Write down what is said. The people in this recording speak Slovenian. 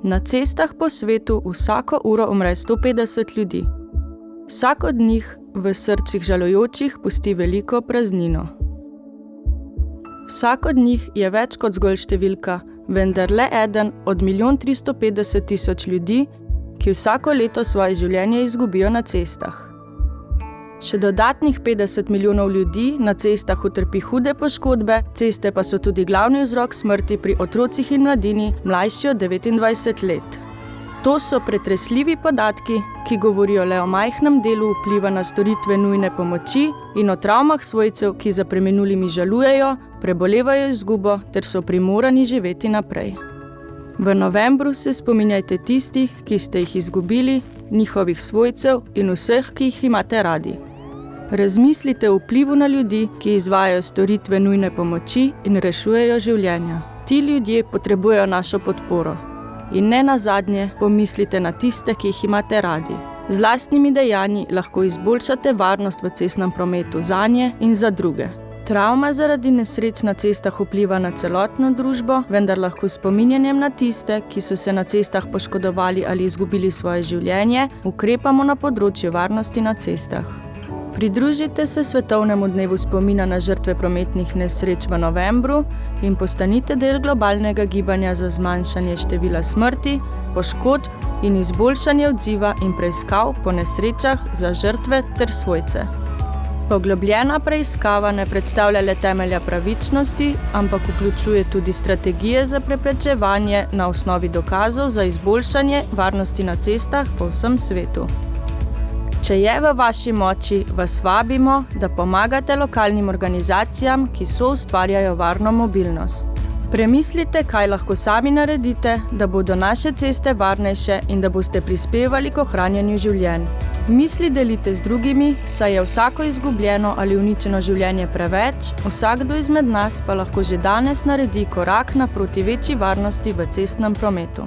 Na cestah po svetu vsako uro umre 150 ljudi. Vsak od njih v srcih žalujočih pusti veliko praznino. Vsak od njih je več kot zgolj številka, vendar le eden od 1.350.000 ljudi, ki vsako leto svoje življenje izgubijo na cestah. Še dodatnih 50 milijonov ljudi na cestah utrpi hude poškodbe, ceste pa so tudi glavni vzrok smrti pri otrocih in mladini, mlajši od 29 let. To so pretresljivi podatki, ki govorijo le o majhnem delu vpliva na storitve nujne pomoči in o travmah svojcev, ki za preminulimi žalujejo, prebolevajo izgubo ter so primorani živeti naprej. V novembru se spominjajte tistih, ki ste jih izgubili, njihovih svojcev in vseh, ki jih imate radi. Razmislite o vplivu na ljudi, ki izvajajo storitve nujne pomoči in rešujejo življenja. Ti ljudje potrebujejo našo podporo. In ne nazadnje pomislite na tiste, ki jih imate radi. Z lastnimi dejanji lahko izboljšate varnost v cestnem prometu zanje in za druge. Travma zaradi nesreč na cestah vpliva na celotno družbo, vendar lahko s spominjanjem na tiste, ki so se na cestah poškodovali ali izgubili svoje življenje, ukrepamo na področju varnosti na cestah. Pridružite se Svetovnemu dnevu spomina na žrtve prometnih nesreč v novembru in postanite del globalnega gibanja za zmanjšanje števila smrti, poškodb in izboljšanje odziva in preiskav po nesrečah za žrtve ter svojce. Poglobljena preiskava ne predstavlja le temelja pravičnosti, ampak vključuje tudi strategije za preprečevanje na osnovi dokazov za izboljšanje varnosti na cestah po vsem svetu. Če je v vaši moči, vas vabimo, da pomagate lokalnim organizacijam, ki soustvarjajo varno mobilnost. Premislite, kaj lahko sami naredite, da bodo naše ceste varnejše in da boste prispevali k ohranjanju življenj. Misli delite z drugimi, saj je vsako izgubljeno ali uničeno življenje preveč, vsakdo izmed nas pa lahko že danes naredi korak naproti večji varnosti v cestnem prometu.